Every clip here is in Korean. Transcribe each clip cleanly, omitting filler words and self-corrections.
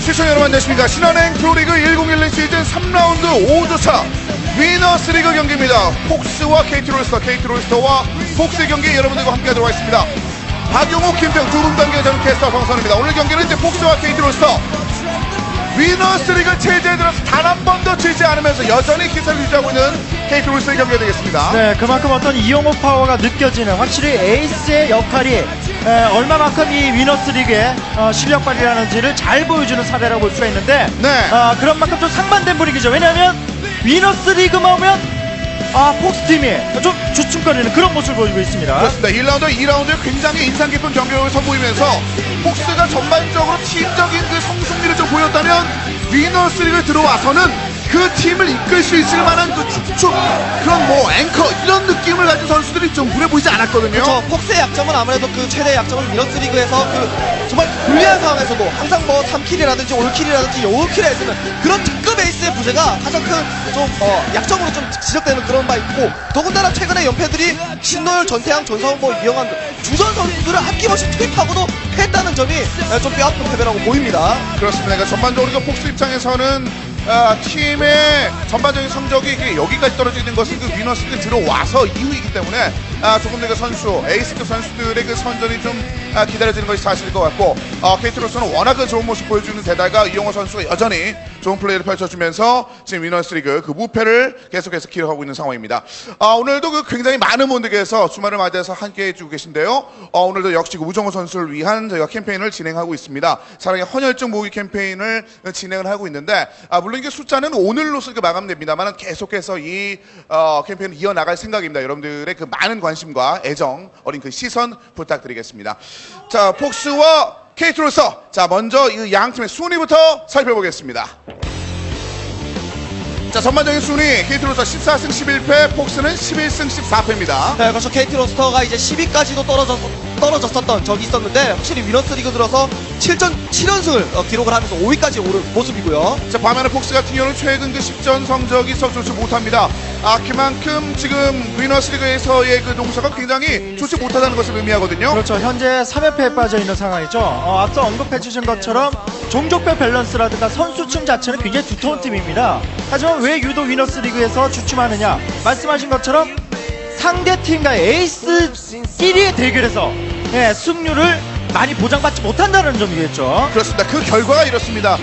시청자 여러분 안녕하십니까. 신한은행 프로리그 1011 시즌 3라운드 5주차 위너스리그 경기입니다. 폭스와 KT롤스터와 폭스의 경기 여러분들과 함께하도록 하겠습니다. 박용호, 김평 두 분 단계 저는 캐스터 정선입니다. 오늘 경기는 이제 폭스와 KT롤스터 위너스리그 체제에 들어서 단 한 번도 지지 않으면서 여전히 기세를 유지하고 있는 KT롤스터의 경기가 되겠습니다. 네, 그만큼 어떤 이용호 파워가 느껴지는 확실히 에이스의 역할이 얼마만큼 이 위너스리그의 실력 발휘라는지를 잘 보여주는 사례라고 볼 수가 있는데 네. 그런 만큼 좀 상반된 분위기죠. 왜냐하면 위너스리그만 오면 폭스팀이 좀 주춤거리는 그런 모습을 보이고 있습니다. 그렇습니다. 1라운드, 2라운드에 굉장히 인상 깊은 경기력을 선보이면서 폭스가 전반적으로 팀적인 그 성승리를 좀 보였다면 위너스리그에 들어와서는 그 팀을 이끌 수 있을 만한 그 축축 그런 뭐 앵커 이런 느낌을 가진 선수들이 좀 눈에 보이지 않았거든요. 그렇죠. 폭스의 약점은 아무래도 그 최대 약점은 위너스리그에서 그 정말 불리한 상황에서도 항상 뭐 3킬이라든지 올킬이라든지 요킬에 쓰는 그런 특급 에이스의 부재가 가장 큰 좀 약점으로 좀 지적되는 그런 바 있고, 더군다나 최근에 연패들이 신노열, 전태양, 전성훈, 뭐 이영환 주전 선수들을 아낌없이 투입하고도 했다는 점이 좀 뼈아픈 패배라고 보입니다. 그렇습니다. 그러니까 전반적으로 폭스 입장에서는 팀의 전반적인 성적이 여기까지 떨어지는 것은 그 위너스리그 들어와서 이후이기 때문에 조금 더 그 선수, 에이스급 선수들의 그 선전이 좀 기다려지는 것이 사실일 것 같고, KT로서는 워낙 그 좋은 모습 보여주는 데다가 이용호 선수가 여전히 좋은 플레이를 펼쳐주면서 지금 위너스리그 그 무패를 계속해서 기록하고 있는 상황입니다. 오늘도 그 굉장히 많은 분들께서 주말을 맞이해서 함께 해주고 계신데요. 오늘도 역시 그 우정호 선수를 위한 저희가 캠페인을 진행하고 있습니다. 사랑의 헌혈증 모으기 캠페인을 진행을 하고 있는데, 물론 이게 숫자는 오늘로서 마감됩니다만 계속해서 이 캠페인을 이어나갈 생각입니다. 여러분들의 그 많은 관심과 애정, 어린 그 시선 부탁드리겠습니다. 자, 폭스와 KT로서 자 먼저 이 양 팀의 순위부터 살펴보겠습니다. 자, 전반적인 순위 KT로서 14승 11패, 폭스는 11승 14패입니다. 네, 그렇죠. KT 로스터가 이제 10위까지도 떨어졌었던 적이 있었는데, 확실히 위너스리그 들어서 7연승을 기록을 하면서 5위까지 오른 모습이고요. 자, 반면에 폭스 같은 경우는 최근 그 10전 성적이 썩 좋지 못합니다. 그만큼 지금 위너스리그에서의 그 동서가 굉장히 좋지 못하다는 것을 의미하거든요. 그렇죠. 현재 3연패에 빠져 있는 상황이죠. 앞서 언급해 주신 것처럼 종족별 밸런스라든가 선수층 자체는 굉장히 두터운 팀입니다. 하지만 왜 유독 위너스리그에서 주춤하느냐? 말씀하신 것처럼 상대팀과 에이스끼리의 대결에서 승률을 많이 보장받지 못한다는 점이겠죠. 그렇습니다. 그 결과가 이렇습니다.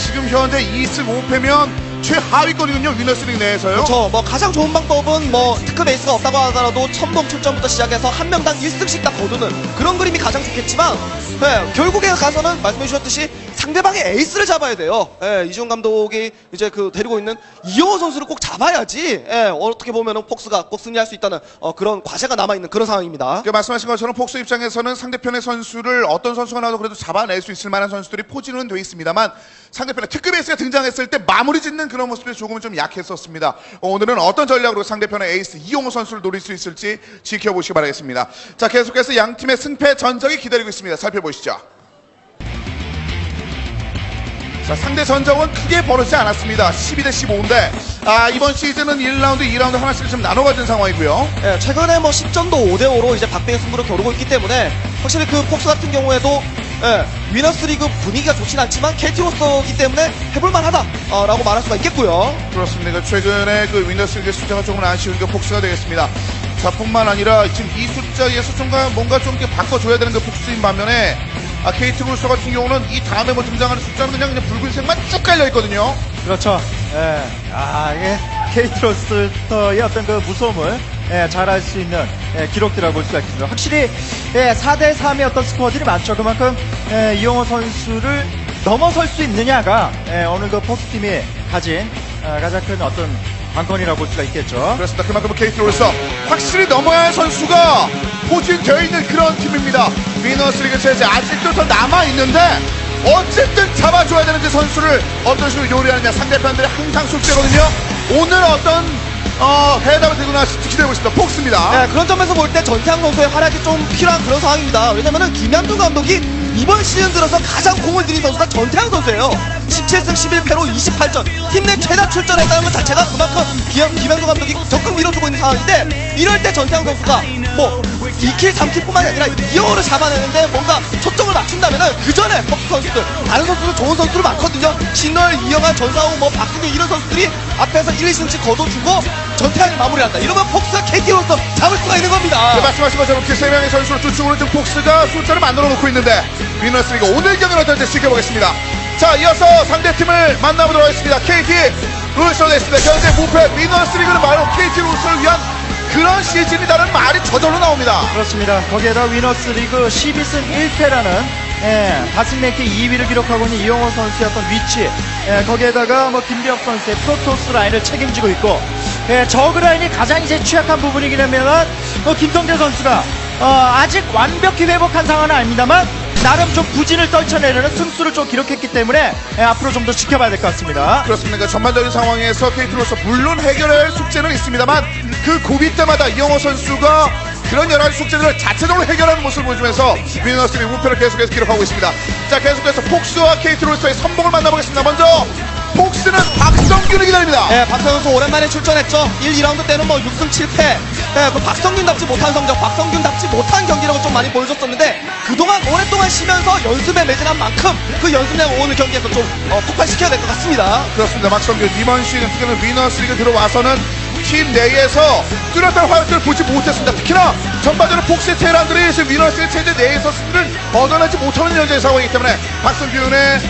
지금 현재 2승 5패면 최하위권이군요. 위너스리그 내에서요. 그렇죠. 뭐 가장 좋은 방법은 뭐 특급 에이스가 없다고 하더라도 첨범 출전부터 시작해서 한 명당 1승씩 딱 거두는 그런 그림이 가장 좋겠지만, 결국에 가서는 말씀해 주셨듯이 상대방의 에이스를 잡아야 돼요. 이준 감독이 이제 그 데리고 있는 이영호 선수를 꼭 잡아야지 어떻게 보면은 폭스가 꼭 승리할 수 있다는 그런 과제가 남아있는 그런 상황입니다. 말씀하신 것처럼 폭스 입장에서는 상대편의 선수를 어떤 선수가 나와도 그래도 잡아낼 수 있을 만한 선수들이 포진은 돼 있습니다만, 상대편의 특급 에이스가 등장했을 때 마무리 짓는 그런 모습이 조금은 좀 약했었습니다. 오늘은 어떤 전략으로 상대편의 에이스 이용호 선수를 노릴 수 있을지 지켜보시기 바라겠습니다. 자, 계속해서 양 팀의 승패 전적이 기다리고 있습니다. 살펴보시죠. 자, 상대 전적은 크게 벌어지지 않았습니다. 12대 15인데 이번 시즌은 1라운드, 2라운드 하나씩 좀 나눠 가진 상황이고요. 최근에 뭐 10전도 5대5로 이제 박빙의 승부를 겨루고 있기 때문에 확실히 그 폭스 같은 경우에도 위너스리그 분위기가 좋진 않지만 KT로서이기 때문에 해볼만하다라고 말할 수가 있겠고요. 그렇습니다. 최근에 그 위너스리그 숫자가 조금 아쉬운 그 폭스가 되겠습니다. 자, 뿐만 아니라 지금 이 숫자에서 뭔가 좀 이렇게 바꿔줘야 되는 그 폭스인 반면에 KT로서 같은 경우는 이 다음에 뭐 등장하는 숫자는 그냥 붉은색만 쭉 깔려있거든요. 그렇죠. 이게 KT로스터의 어떤 그 무서움을 잘 알 수 있는 기록들이라고 볼 수가 있습니다. 확실히 4대3의 어떤 스코어들이 많죠. 그만큼 이용호 선수를 넘어설 수 있느냐가 오늘 그 폭스팀이 가진 가장 큰 어떤 관건이라고 볼 수가 있겠죠. 그렇습니다. 그만큼 KT로서 확실히 넘어야 할 선수가 포진되어 있는 그런 팀입니다. 위너스리그 체제 아직도 더 남아있는데 어쨌든 잡아줘야 되는데 선수를 어떤 식으로 요리하느냐, 상대편들이 항상 숙제거든요. 오늘 어떤 해답을 들고 나실지 기대해보고 있습니다. 폭스입니다. 네, 그런 점에서 볼 때 전태양 선수의 활약이 좀 필요한 그런 상황입니다. 왜냐면은 김양준 감독이 이번 시즌 들어서 가장 공을 들인 선수가 전태양 선수예요. 17승 11패로 28전 팀 내 최다 출전했다는 것 자체가 그만큼 김양준 감독이 적극 밀어주고 있는 상황인데, 이럴 때 전태양 선수가 뭐 2킬 3킬뿐만이 아니라 2영어를 잡아내는데 뭔가 초점을 맞춘다면은 그 전에 폭스 선수들, 다른 선수들 좋은 선수들 많거든요. 신월, 이영환, 전상우, 뭐 박승규 이런 선수들이 앞에서 1, 2승씩 거둬주고 전태양이 마무리한다. 이러면 폭스가 KT로서 잡을 수가 있는 겁니다. 네, 말씀하신 것처럼 이렇게 3명의 선수를 쫓으고는 지금 폭스가 숫자를 만들어 놓고 있는데, 위너스리그 오늘 경기는 어떨지 지켜보겠습니다. 자, 이어서 상대팀을 만나보도록 하겠습니다. KT 룰스로 됐습니다. 현재 무패 위너스리그는 바로 KT 룰스를 위한 그런 시즌이라는 말이 저절로 나옵니다. 그렇습니다. 거기에다 위너스리그 12승 1패라는 다승랭킹 2위를 기록하고 있는 이용호 선수의 어떤 위치, 거기에다가 뭐 김비혁 선수의 프로토스 라인을 책임지고 있고, 저그 라인이 가장 이제 취약한 부분이긴 합니다만, 김성재 선수가 아직 완벽히 회복한 상황은 아닙니다만 나름 좀 부진을 떨쳐내려는 승수를 좀 기록했기 때문에 앞으로 좀 더 지켜봐야 될 것 같습니다. 그렇습니다. 그러니까 전반적인 상황에서 KT로서 물론 해결해야 할 숙제는 있습니다만, 그 고비 때마다 이영호 선수가 그런 여러 가지 숙제들을 자체적으로 해결하는 모습을 보여주면서 위너스리그 우패를 계속해서 기록하고 있습니다. 자, 계속해서 폭스와 KT로서의 선봉을 만나보겠습니다. 먼저 폭스는 박성균을 기다립니다. 네, 박성균 선수 오랜만에 출전했죠. 1, 2라운드 때는 뭐 6승 7패. 네, 그 박성균답지 못한 성적, 박성균답지 못한 경기라고 좀 많이 보여줬었는데, 그동안 오랫동안 쉬면서 연습에 매진한 만큼 그 연습량 오늘 경기에서 좀 폭발시켜야 될 것 같습니다. 그렇습니다. 박성균 이번 시즌 특히나 위너스리그 들어와서는 팀 내에서 뚜렷한 활약을 보지 못했습니다. 특히나 전반전에 폭스의 테란들이 지금 위너스리그 체제 내에서 승리를 얻어내지 못하는 현재의 상황이기 때문에 박성균의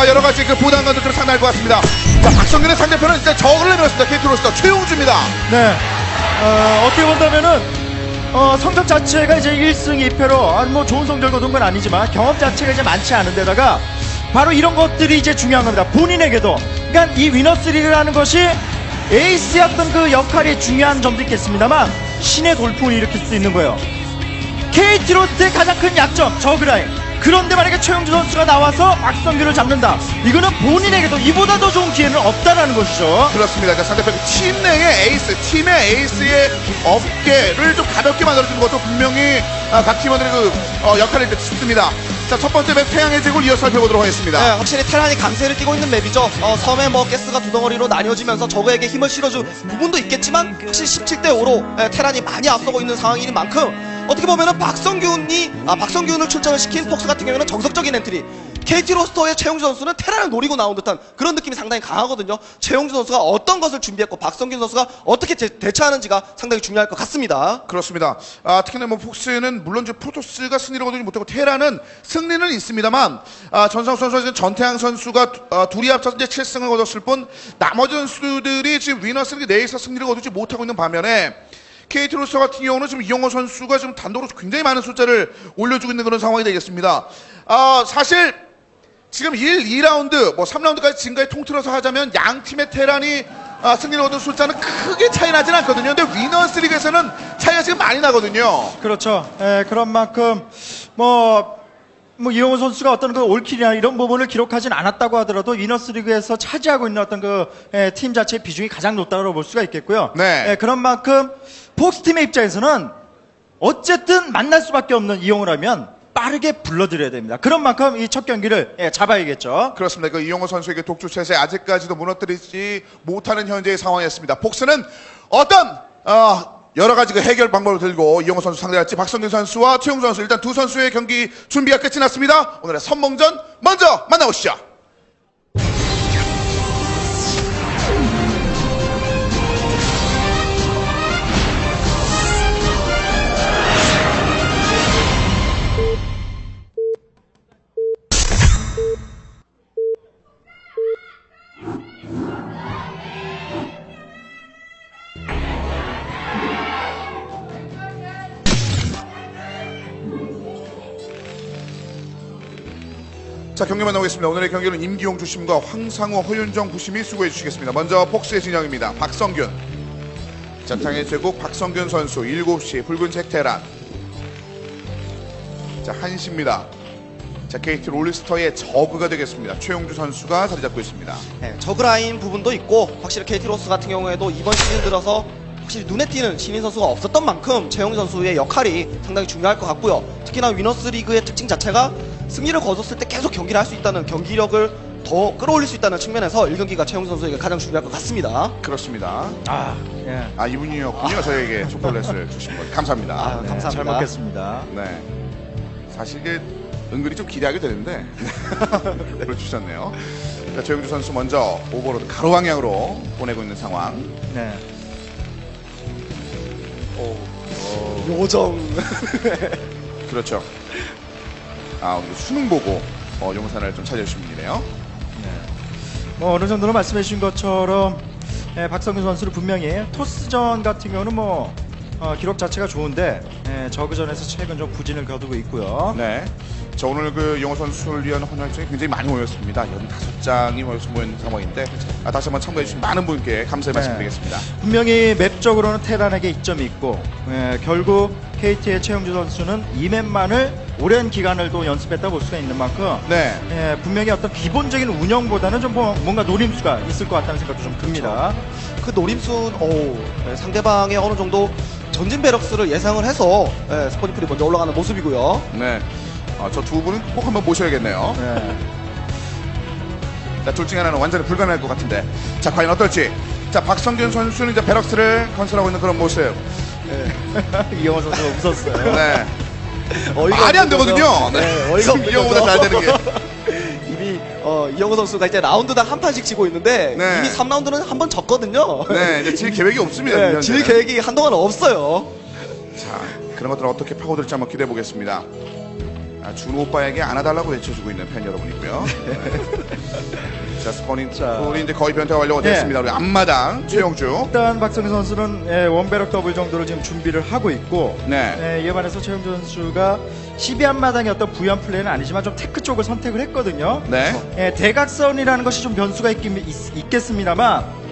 여러 가지 그 부담감도 좀 상당할 것 같습니다. 자, 박성균의 상대편은 이제 저그를 내밀었습니다. KT로서 최용주입니다. 네. 어떻게 본다면은 성적 자체가 이제 1승 2패로 뭐 좋은 성적을 거둔 건 아니지만 경험 자체가 이제 많지 않은 데다가 바로 이런 것들이 이제 중요한 겁니다. 본인에게도. 그러니까 이 위너스리그라는 것이 에이스였던 그 역할이 중요한 점도 있겠습니다만 신의 돌풍을 일으킬 수 있는 거예요. KT로스의 가장 큰 약점 저그라인. 그런데 만약에 최용주 선수가 나와서 박성균을 잡는다, 이거는 본인에게도 이보다 더 좋은 기회는 없다라는 것이죠. 그렇습니다. 자, 상대편 팀 내의 에이스, 팀의 에이스의 어깨를 좀 가볍게 만들어주는 것도 분명히 각 팀원들의 그 역할이 있습니다. 자, 첫 번째 맵 태양의 제국을 이어서 살펴보도록 하겠습니다. 네, 확실히 테란이 강세를 띠고 있는 맵이죠. 섬에 뭐 가스가 두 덩어리로 나뉘어지면서 저그에게 힘을 실어준 부분도 있겠지만, 확실히 17대5로 테란이 많이 앞서고 있는 상황인 만큼 어떻게 보면은 박성균을 출전을 시킨 폭스 같은 경우는 정석적인 엔트리. KT 로스터의 최용준 선수는 테란을 노리고 나온 듯한 그런 느낌이 상당히 강하거든요. 최용준 선수가 어떤 것을 준비했고 박성균 선수가 어떻게 대처하는지가 상당히 중요할 것 같습니다. 그렇습니다. 특히나 뭐 폭스는 물론 이제 프로토스가 승리를 거두지 못하고 테라는 승리는 있습니다만, 전상우 선수와 전태양 선수가 둘이 합쳐서 이제 7승을 거뒀을 뿐 나머지 선수들이 지금 위너스리그 내에서 승리를 거두지 못하고 있는 반면에 KT 로서 같은 경우는 지금 이용호 선수가 지금 단독으로 굉장히 많은 숫자를 올려주고 있는 그런 상황이 되겠습니다. 사실 지금 1, 2라운드, 뭐 3라운드까지 지금까지 통틀어서 하자면 양 팀의 테란이 승리를 얻은 숫자는 크게 차이 나진 않거든요. 근데 위너스리그에서는 차이가 지금 많이 나거든요. 그렇죠. 그런 만큼 뭐 이용호 선수가 어떤 그 올킬이나 이런 부분을 기록하진 않았다고 하더라도 위너스리그에서 차지하고 있는 어떤 그 팀 자체의 비중이 가장 높다고 볼 수가 있겠고요. 네. 그런 만큼 폭스팀의 입장에서는 어쨌든 만날 수밖에 없는 이용호라면 빠르게 불러들여야 됩니다. 그런 만큼 이 첫 경기를 잡아야겠죠. 그렇습니다. 그 이용호 선수에게 독주체제 아직까지도 무너뜨리지 못하는 현재의 상황이었습니다. 폭스는 어떤 여러 가지 그 해결 방법을 들고 이용호 선수 상대할지, 박성균 선수와 최용준 선수, 일단 두 선수의 경기 준비가 끝이 났습니다. 오늘의 선봉전 먼저 만나보시죠. 자, 경기 만나보겠습니다. 오늘의 경기는 임기용 주심과 황상호, 허윤정 부심이 수고해 주시겠습니다. 먼저 폭스의 진영입니다. 박성균. 자, 장의 제국 박성균 선수 7시 붉은색 테란. 자, 1시입니다. 자, KT 롤리스터의 저그가 되겠습니다. 최용주 선수가 자리 잡고 있습니다. 네, 저그라인 부분도 있고 확실히 KT 로스 같은 경우에도 이번 시즌 들어서 확실히 눈에 띄는 신인 선수가 없었던 만큼 최용주 선수의 역할이 상당히 중요할 것 같고요. 특히나 위너스 리그의 특징 자체가 승리를 거뒀을 때 계속 경기를 할 수 있다는 경기력을 더 끌어올릴 수 있다는 측면에서 1경기가 최용주 선수에게 가장 중요할 것 같습니다. 그렇습니다. 예. 아, 이분이었군요. 저에게 초콜릿을 주신 거. 감사합니다. 아, 네, 감사합니다. 잘 먹겠습니다. 네. 사실 이게 은근히 좀 기대하게 되는데 그걸 주셨네요. 자, 최용주 선수 먼저 오버로드 가로 방향으로 보내고 있는 상황. 네. 요정. 그렇죠. 아, 오늘 수능 보고 용산을 좀 찾아주신 분이네요. 뭐 어느 정도로 말씀해 주신 것처럼 박성균 선수는 분명히 토스전 같은 경우는 뭐 기록 자체가 좋은데 저그전에서 최근 좀 부진을 거두고 있고요. 네. 자, 오늘 그 용호 선수를 위한 헌혈증이 굉장히 많이 모였습니다. 15장이 모인 상황인데 다시 한번 참가해주신 많은 분께 감사의 말씀드리겠습니다. 분명히 맵적으로는 테란에게 이점이 있고 결국 KT의 최용주 선수는 이 맵만을 오랜 기간을 또 연습했다 볼 수가 있는 만큼 네. 분명히 어떤 기본적인 운영보다는 좀 뭔가 노림수가 있을 것 같다는 생각도 좀 듭니다. 그 노림수는 상대방의 어느 정도 전진 베럭스를 예상을 해서 스포니풀이 먼저 올라가는 모습이고요. 네. 저 두 분은 꼭 한번 모셔야겠네요. 네. 자, 둘 중에 하나는 완전히 불가능할 것 같은데. 자, 과연 어떨지. 자, 박성균 선수는 이제 베럭스를 건설하고 있는 그런 모습. 이영호 선수가 웃었어요. 네. 어이가 말이 안 없는 거죠. 되거든요. 네, 어이가 없는 이영보다 거죠. 잘 되는 게. 이미 이영호 선수가 이제 라운드당 한 판씩 지고 있는데 네. 이미 3라운드는 한 번 졌거든요. 네, 이제 질 계획이 없습니다. 네, 현재는. 질 계획이 한동안 없어요. 자, 그런 것들을 어떻게 파고들지 한번 기대해 보겠습니다. 아, 준호 오빠에게 안아달라고 외쳐주고 있는 팬 여러분이고요. 네. 자, 스포닝 이제 거의 변태가 완료가 네. 됐습니다. 우리 앞마당 최용주. 일단 박성균 선수는 원베럭 더블 정도로 지금 준비를 하고 있고 네. 이에 반해서 최용주 선수가 12한마당의 어떤 부연 플레이는 아니지만 좀 테크 쪽을 선택을 했거든요. 네. 대각선이라는 것이 좀 변수가 있겠습니다만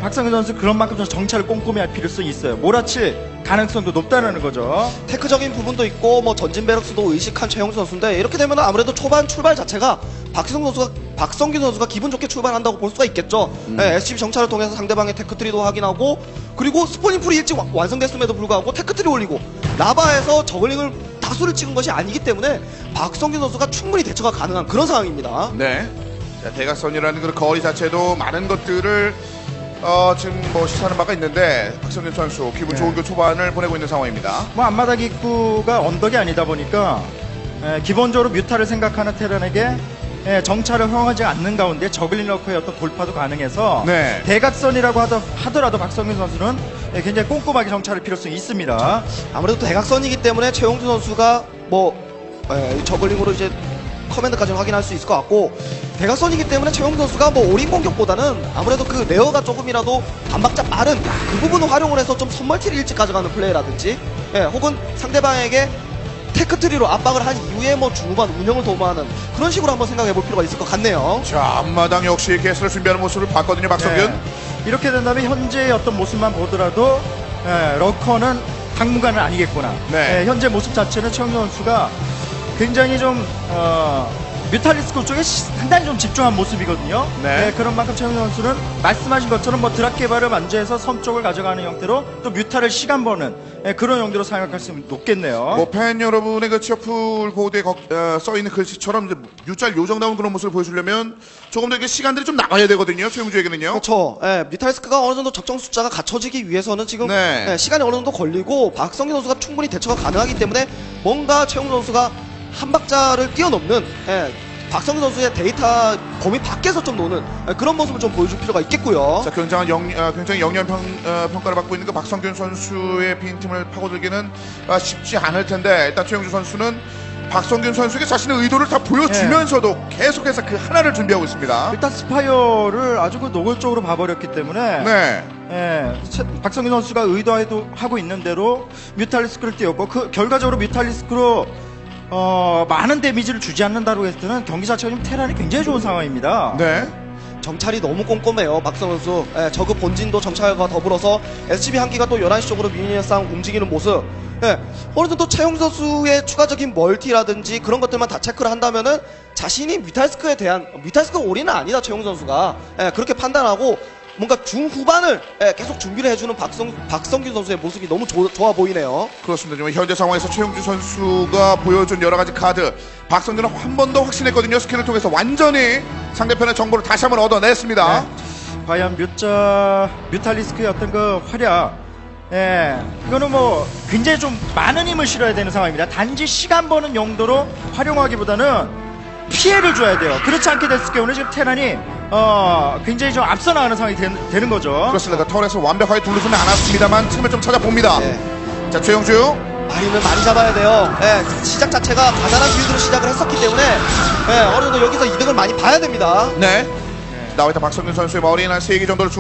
박성균 선수 그런 만큼 좀 정찰을 꼼꼼히 할 필요성이 있어요. 몰아칠 가능성도 높다는 거죠. 테크적인 부분도 있고 뭐 전진 베럭스도 의식한 최영수 선수인데 이렇게 되면 아무래도 초반 출발 자체가 박성균 선수가 기분 좋게 출발한다고 볼 수가 있겠죠. SCB 정찰을 통해서 상대방의 테크트리도 확인하고 그리고 스포닝풀이 일찍 완성됐음에도 불구하고 테크트리 올리고 라바에서 저글링을 다수를 찍은 것이 아니기 때문에 박성균 선수가 충분히 대처가 가능한 그런 상황입니다. 네. 자, 대각선이라는 그 거리 자체도 많은 것들을 지금 뭐 시사하는 바가 있는데 박성균 선수 기분 좋은 그 초반을 보내고 있는 상황입니다. 뭐 앞마당 입구가 언덕이 아니다 보니까 기본적으로 뮤타를 생각하는 테란에게 정찰을 허용하지 않는 가운데 저글링 러커의 어떤 돌파도 가능해서 네. 대각선이라고 하더라도 박성균 선수는 굉장히 꼼꼼하게 정찰할 필요성이 있습니다. 아무래도 대각선이기 때문에 최용수 선수가 뭐 저글링으로 이제 커맨드까지는 확인할 수 있을 것 같고 대각선이기 때문에 최용수 선수가 뭐 올인 공격보다는 아무래도 그 레어가 조금이라도 반박자 빠른 그 부분을 활용을 해서 좀 선멀티를 일찍 가져가는 플레이라든지 혹은 상대방에게 테크트리로 압박을 한 이후에 뭐 중후반 운영을 도모하는 그런 식으로 한번 생각해 볼 필요가 있을 것 같네요. 자, 앞마당 역시 개수를 준비하는 모습을 봤거든요, 박성균. 이렇게 된다면 현재의 어떤 모습만 보더라도 러커는 당분간은 아니겠구나. 네. 현재 모습 자체는 최용수 선수가 굉장히 좀 뮤탈리스크 쪽에 상당히 좀 집중한 모습이거든요. 네. 그런 만큼 최용수 선수는 말씀하신 것처럼 뭐 드랍 개발을 만주해서 섬 쪽을 가져가는 형태로 또 뮤탈을 시간 버는 그런 용도로 사용할 가능성이 높겠네요. 뭐 팬 여러분의 그 치어풀 보드에 써 있는 글씨처럼 이제 유짤 요정다운 그런 모습을 보여주려면 조금 더 이렇게 시간들이 좀 나가야 되거든요. 최용주에게는요. 그렇죠. 뮤탈리스크가 어느 정도 적정 숫자가 갖춰지기 위해서는 지금 네. 시간이 어느 정도 걸리고 박성균 선수가 충분히 대처가 가능하기 때문에 뭔가 최용수 선수가 한 박자를 뛰어넘는 박성균 선수의 데이터 범위 밖에서 좀 노는 그런 모습을 좀 보여줄 필요가 있겠고요. 자, 굉장히 영리한 평가를 받고 있는 그 박성균 선수의 빈틈을 파고들기는 쉽지 않을 텐데 일단 최용주 선수는 박성균 선수에게 자신의 의도를 다 보여주면서도 계속해서 그 하나를 준비하고 있습니다. 일단 스파이어를 아주 그 노골적으로 봐버렸기 때문에 네. 박성균 선수가 의도하고 있는 대로 뮤탈리스크를 띄웠고 그 결과적으로 뮤탈리스크로 많은 데미지를 주지 않는다고 했을 때는 경기 자체가 지금 테란이 굉장히 좋은 상황입니다. 네. 정찰이 너무 꼼꼼해요. 박성 선수. 예, 저그 본진도 정찰과 더불어서 SCB 한기가 또 11시 쪽으로 미니언상 움직이는 모습. 예, 어느 정도 최용 선수의 추가적인 멀티라든지 그런 것들만 다 체크를 한다면은 자신이 뮤탈스크에 대한 뮤탈스크 올인은 아니다 최용 선수가 예, 그렇게 판단하고 뭔가 중후반을 예, 계속 준비를 해주는 박성균 선수의 모습이 너무 좋아 보이네요. 그렇습니다. 지금 현재 상황에서 최용준 선수가 보여준 여러 가지 카드, 박성준은 한 번 더 확신했거든요. 스캔을 통해서 완전히 상대편의 정보를 다시 한번 얻어냈습니다. 과연 뮤탈리스크의 어떤 그 활약, 이거는 뭐 굉장히 좀 많은 힘을 실어야 되는 상황입니다. 단지 시간 버는 용도로 활용하기보다는 피해를 줘야 돼요. 그렇지 않게 됐을 경우는 지금 테란이 굉장히 좀 앞서 나가는 상황이 되는 거죠. 그렇습니다. 털에서 완벽하게 둘러서는 않았습니다만 틈을 좀 찾아봅니다. 네. 자, 최용주. 마린을 많이 잡아야 돼요. 예, 시작 자체가 가난한 빌드로 시작을 했었기 때문에 예, 어느 정도 여기서 이득을 많이 봐야 됩니다. 네. 나와 있던 박성준 선수의 머리는 한 3개 정도를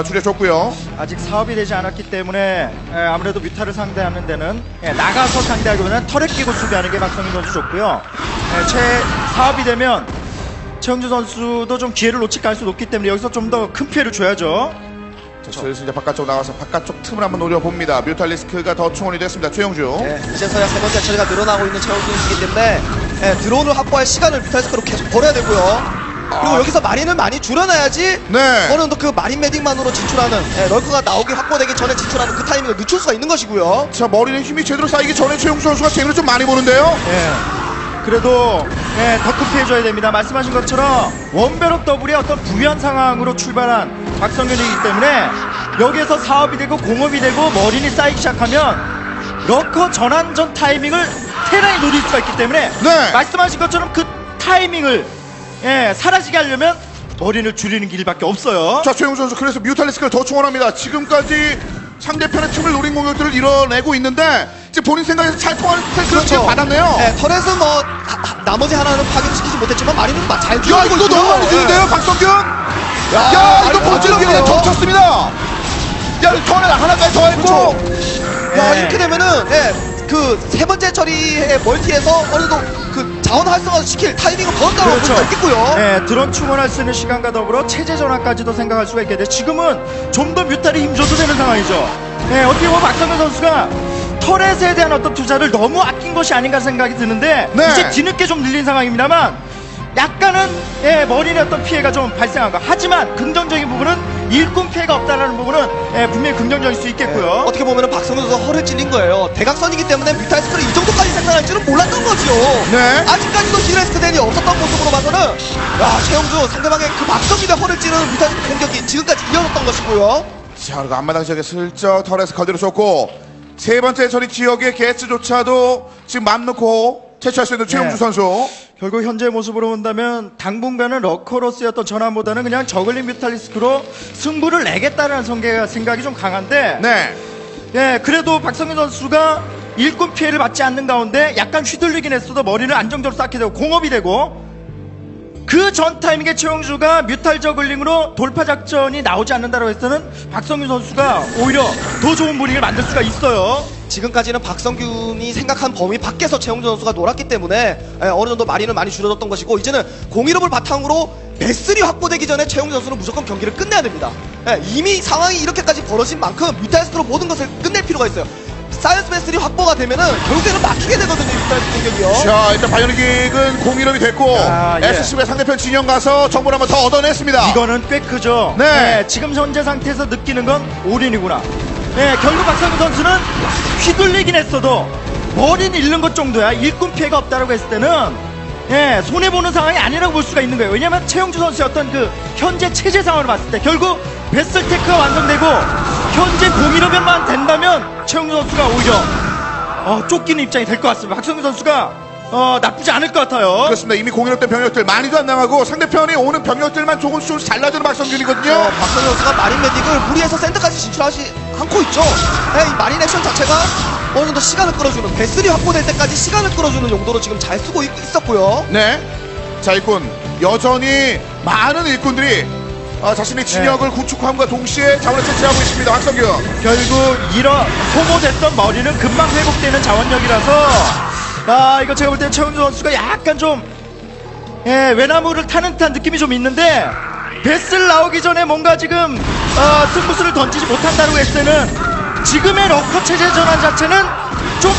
줄여줬고요. 아직 사업이 되지 않았기 때문에 아무래도 뮤타를 상대하는 데는 나가서 상대하기보다는 털에 끼고 수비하는 게 박성민 선수 좋고요. 사업이 되면 최영주 선수도 좀 기회를 놓칠 가능성이 높기 때문에 여기서 좀 더 큰 피해를 줘야죠. 자, 슬슬 이제 바깥쪽 나가서 바깥쪽 틈을 한번 노려봅니다. 뮤탈리스크가 더 충원이 됐습니다. 최용주. 예, 이제서야 세 번째 처리가 늘어나고 있는 최원준 선수이기 때문에 예, 드론을 확보할 시간을 뮤탈스크로 계속 벌어야 되고요. 그리고 여기서 마린을 많이 줄여놔야지 네. 어느 정도 그 마린 매딩만으로 진출하는 럴커가 나오기 확보되기 전에 진출하는 그 타이밍을 늦출 수가 있는 것이고요. 자, 머리는 힘이 제대로 쌓이기 전에 최용주 선수가 재미를 좀 많이 보는데요. 그래도 더 큰 피해 줘야 됩니다. 말씀하신 것처럼 원베럭 더블이 어떤 부유한 상황으로 출발한 박성균이기 때문에 여기에서 사업이 되고 공업이 되고 머린이 쌓이기 시작하면 러커 전환전 타이밍을 테란이 노릴 수가 있기 때문에 네. 말씀하신 것처럼 그 타이밍을 사라지게 하려면 머린을 줄이는 길밖에 없어요. 자, 최용주 선수 그래서 뮤탈리스크를 더 충원합니다. 지금까지 상대편의 틈을 노린 공격들을 이뤄내고 있는데 지금 본인 생각에서 잘 통하는 패스를 지금 받았네요. 네, 털에서 뭐 나머지 하나는 파괴시키지 못했지만 마린은 잘 야, 줄여주고 이거 너무 많이 드는데요, 박성균? 야, 이거 본질을 그냥 덮쳤습니다. 야, 턴에 하나까지 더 했고. 야, 이렇게 되면은 그 세 번째 처리의 멀티에서 어느 정도 그 자원 활성화 시킬 타이밍을 번다고 볼 수가 있겠고요. 드론 충원할 수 있는 시간과 더불어 체제 전환까지도 생각할 수가 있겠는데 지금은 좀 더 뮤탈이 힘줘도 되는 상황이죠. 어떻게 보면 박성균 선수가 터렛에 대한 어떤 투자를 너무 아낀 것이 아닌가 생각이 드는데 네. 이제 뒤늦게 좀 늘린 상황입니다만 약간은 머리의 어떤 피해가 좀 발생한 거. 하지만 긍정적인 부분은 일꾼 피해가 없다는 부분은 분명히 긍정적일 수 있겠고요. 어떻게 보면은 박성훈 선수가 허를 찔린 거예요. 대각선이기 때문에 뮤탈스크를 이 정도까지 생산할 줄은 몰랐던 거죠. 네. 아직까지도 히레스크 댄이 없었던 모습으로 봐서는 야, 최영주 상대방의 그 박성균의 허를 찌르는 뮤탈스크 공격이 지금까지 이어졌던 것이고요. 자, 그리고 앞마당 지역에 슬쩍 털에서 걸들어줬고 세 번째 처리 지역의 게스조차도 지금 맘 놓고 채취할 수 있는 최용주 선수. 결국 현재 모습으로 본다면 당분간은 러커로서의 어떤 전환보다는 그냥 저글링 뮤탈리스크로 승부를 내겠다는 생각이 좀 강한데 네. 그래도 박성균 선수가 일꾼 피해를 받지 않는 가운데 약간 휘둘리긴 했어도 머리를 안정적으로 쌓게 되고 공업이 되고 그 전 타이밍에 최용주가 뮤탈 저글링으로 돌파 작전이 나오지 않는다고 해서는 박성균 선수가 오히려 더 좋은 분위기를 만들 수가 있어요. 지금까지는 박성균이 생각한 범위 밖에서 최영주 선수가 놀았기 때문에 어느 정도 마린을 많이 줄여줬던 것이고 이제는 공일업을 바탕으로 배슬이 확보되기 전에 최영주 선수는 무조건 경기를 끝내야 됩니다. 이미 상황이 이렇게까지 벌어진 만큼 뮤탈스크로 모든 것을 끝낼 필요가 있어요. 사이언스 배슬이 확보가 되면은 결국에는 막히게 되거든요. 뮤탈스크 공격이요. 자, 일단 바이오닉은 공일업이 됐고 SCB가 상대편 진영 가서 정보를 한번 더 얻어냈습니다. 이거는 꽤 크죠. 네. 지금 현재 상태에서 느끼는 건 올인이구나. 결국 박성균 선수는 휘둘리긴 했어도 머리는 잃는 것 정도야. 일꾼 피해가 없다라고 했을 때는 손해보는 상황이 아니라고 볼 수가 있는 거예요. 왜냐하면 최용주 선수의 어떤 그 현재 체제 상황을 봤을 때 결국 베슬테크가 완성되고 현재 공일업만 된다면 최용주 선수가 오히려 쫓기는 입장이 될 것 같습니다. 박성균 선수가 나쁘지 않을 것 같아요. 그렇습니다. 이미 공일업된 병력들 많이도 안 나가고 상대편이 오는 병력들만 조금씩 잘라주는 박성균이거든요. 박성균 선수가 마린 메딕을 무리해서 센터까지 진출하지 않고 있죠. 이 마린 액션 자체가 어느 정도 시간을 끌어주는 배슬이 확보될 때까지 시간을 끌어주는 용도로 지금 잘 쓰고 있었고요. 네. 자, 일꾼 여전히 많은 일꾼들이 자신의 진영을 구축함과 동시에 자원을 채취하고 있습니다. 박성균. 결국 소모됐던 머리는 금방 회복되는 자원력이라서 이거 제가 볼 때는 최용주 선수가 약간 좀 외나무를 타는 듯한 느낌이 좀 있는데 베슬 나오기 전에 뭔가 지금 승부수를 던지지 못한다고 했을 때는 지금의 러커 체제 전환 자체는 좀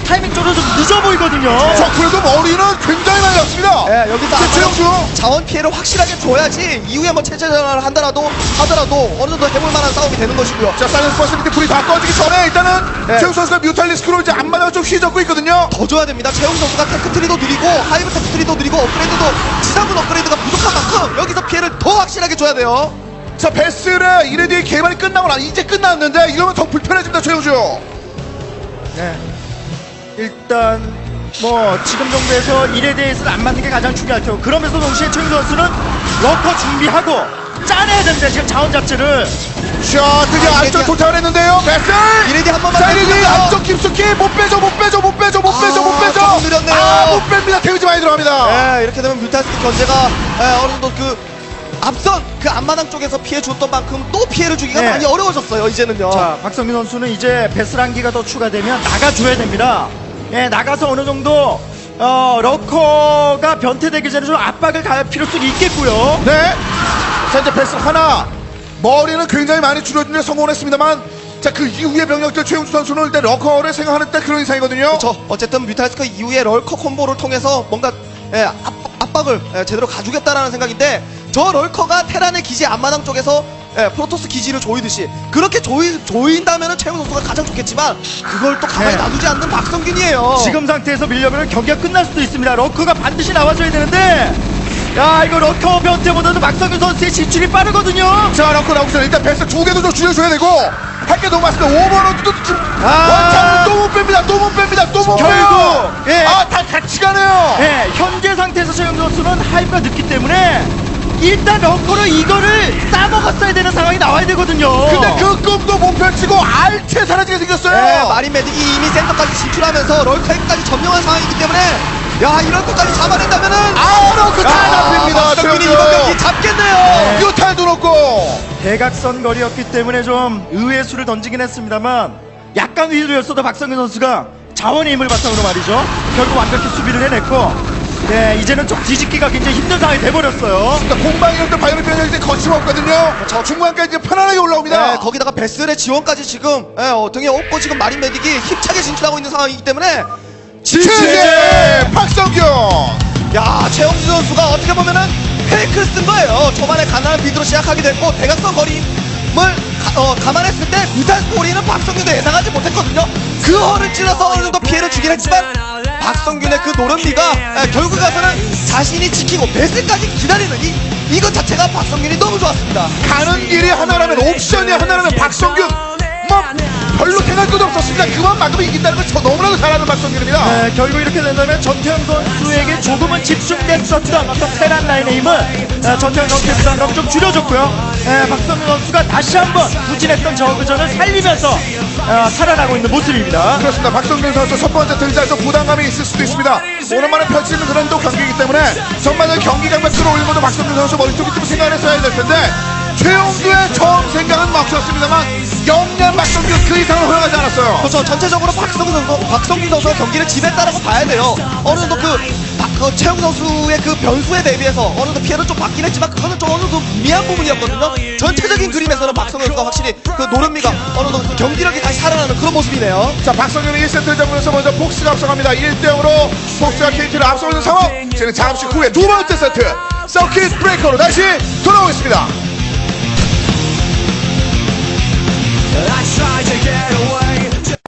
타이밍적으로 좀 늦어 보이거든요. 자, 그래도 머리는 굉장히 많이 났습니다. 예, 여기서 최영수. 자원 피해를 확실하게 줘야지 이후에 뭐 체제 전환을 하더라도 어느 정도 해볼 만한 싸움이 되는 것이고요. 자, 사이렌스 버스 밑에 불이 다 꺼지기 전에 일단은 네. 최영수 선수가 뮤탈리스크로 이제 앞마당을 좀 휘젓고 있거든요. 더 줘야 됩니다. 최영수 선수가 테크트리도 느리고 하이브 테크트리도 느리고 업그레이드도 지상군 업그레이드가 부족한 만큼 여기서 피해를 더 확실하게 줘야 돼요. 자, 베스의 이레디의 개발이 끝나고 이제 끝났는데 이러면 더 불편해집니다, 최영수. 네. 일단 뭐 지금 정도에서 1에 대해서는 안 맞는 게 가장 중요할 테고 그러면서 동시에 최윤 선수는 러커 준비하고 짜내야 됩니다. 지금 자원 자체를. 자, 드디어 안쪽 도착을 했는데요. 베스! 이레디 한 번만 자, 이레디 해주세요. 안쪽 깊숙이 못 빼죠. 조금 느렸네요. 못 뺍니다. 데미지 많이 들어갑니다. 예, 이렇게 되면 뮤탈스틱 견제가 어느 정도 앞선 그 앞마당 쪽에서 피해 줬던 만큼 또 피해를 주기가 네. 많이 어려워졌어요. 이제는요. 자, 박성민 선수는 이제 베스란기가 더 추가되면 나가줘야 됩니다. 예, 나가서 어느 정도 러커가 변태되기 전에 좀 압박을 가할 필요성이 있겠고요. 네. 자, 이제 베스 하나. 머리는 굉장히 많이 줄여주는데 성공했습니다만, 자, 그 이후의 병력들 최용수 선수는 일단 러커를 생각하는 때 그런 이상이거든요. 그렇죠. 어쨌든 뮤탈스크 이후에 럴커 콤보를 통해서 뭔가 압박을 제대로 가주겠다라는 생각인데 저 럴커가 테란의 기지 앞마당 쪽에서 프로토스 기지를 조이듯이 그렇게 조인다면 최영 선수가 가장 좋겠지만 그걸 또 가만히 네. 놔두지 않는 박성균이에요. 지금 상태에서 밀려면 경기가 끝날 수도 있습니다. 러커가 반드시 나와줘야 되는데, 야, 이거 러커 변태보다도 박성균 선수의 진출이 빠르거든요. 자, 러커 나오기 전에 일단 베스 두 개도 좀 줄여줘야 되고, 할 게 너무 많습니다. 5번호도 원창은 또 못 뺍니다. 또 못 뺍니다. 또 못 빼요. 결국, 예. 다 같이 가네요. 네, 현재 상태에서 최영 선수는 하이브가 늦기 때문에 일단 러커로 이거를 따먹었어야 되는 상황이 나와야 되거든요. 근데 그 꿈도 못 펼치고 알체 사라지게 생겼어요. 네, 마린 메딕이 이미 센터까지 진출하면서 럴커까지 점령한 상황이기 때문에 야 이런 것까지 잡아낸다면은 러커 다 잡힙니다. 박성균이 최영수. 이번 경기 잡겠네요. 뮤탈도 놓고. 대각선 거리였기 때문에 좀 의외의 수를 던지긴 했습니다만 약간 위로였어도 박성균 선수가 자원의 힘을 바탕으로 말이죠. 결국 완벽히 수비를 해냈고, 네, 이제는 좀 뒤집기가 굉장히 힘든 상황이 돼버렸어요. 그러니까 공방이었던 바이오닉 변형이 이제 거침없거든요. 저 중간까지 이제 편안하게 올라옵니다. 네, 거기다가 베슬의 지원까지 지금 등에 업고 지금 마린 메딕이 힘차게 진출하고 있는 상황이기 때문에 지제 박성균. 야 최영수 선수가 어떻게 보면은 페이크를 쓴 거예요. 초반에 가난한 빌드로 시작하게 됐고 대각선 거림을 감안했을 때 뮤탈 스코리는 박성균도 예상하지 못했거든요. 그 허를 찔러서 어느 정도 피해를 주긴 했지만 박성균의 그 노련미가 결국 가서는 자신이 지키고 베슬까지 기다리는 이것 자체가 박성균이 너무 좋았습니다. 가는 길이 하나라면 옵션이 하나라면 박성균 뭐 별로 생각도 없었습니다. 그만 막으면 이긴다는 걸 너무나도 잘하는 박성균입니다. 네, 결국 이렇게 된다면 전태영 선수에게 조금은 집중됐었던 어떤 테란 라인의 힘을 전태영 선수의 부담감을 좀 줄여줬고요. 박성민 선수가 다시 한번 부진했던 저그전을 살리면서 살아나고 있는 모습입니다. 그렇습니다. 박성균 선수 첫 번째 등장에서 부담감이 있을 수도 있습니다. 오랜만에 펼치는 그런 또 경기이기 때문에 전반적인 경기감을 끌어올리는 것도 박성균 선수 머릿속에 좀 생각을 했어야 될 텐데 최용수의 처음 생각은 막혔습니다만 영리한 박성균 그 이상은 허용하지 않았어요. 그렇죠. 전체적으로 박성균 선수가 경기를 지냈다라고 봐야 돼요. 어느 정도 최영 선수의 그 변수에 대비해서 어느 정도 피해를 좀 받긴 했지만 그거는 좀 어느 정도 미한 부분이었거든요. 전체적인 그림에서는 박성균 선수가 확실히 그 노련미가 어느 정도 경기력이 다시 살아나는 그런 모습이네요. 자, 박성균이 1세트를 잡으면서 먼저 폭스가 앞서갑니다. 1대0으로 폭스가 KT를 앞서는 상황. 저는 잠시 후에 두 번째 세트 서킷 브레이커로 다시 돌아오겠습니다. I tried to get away.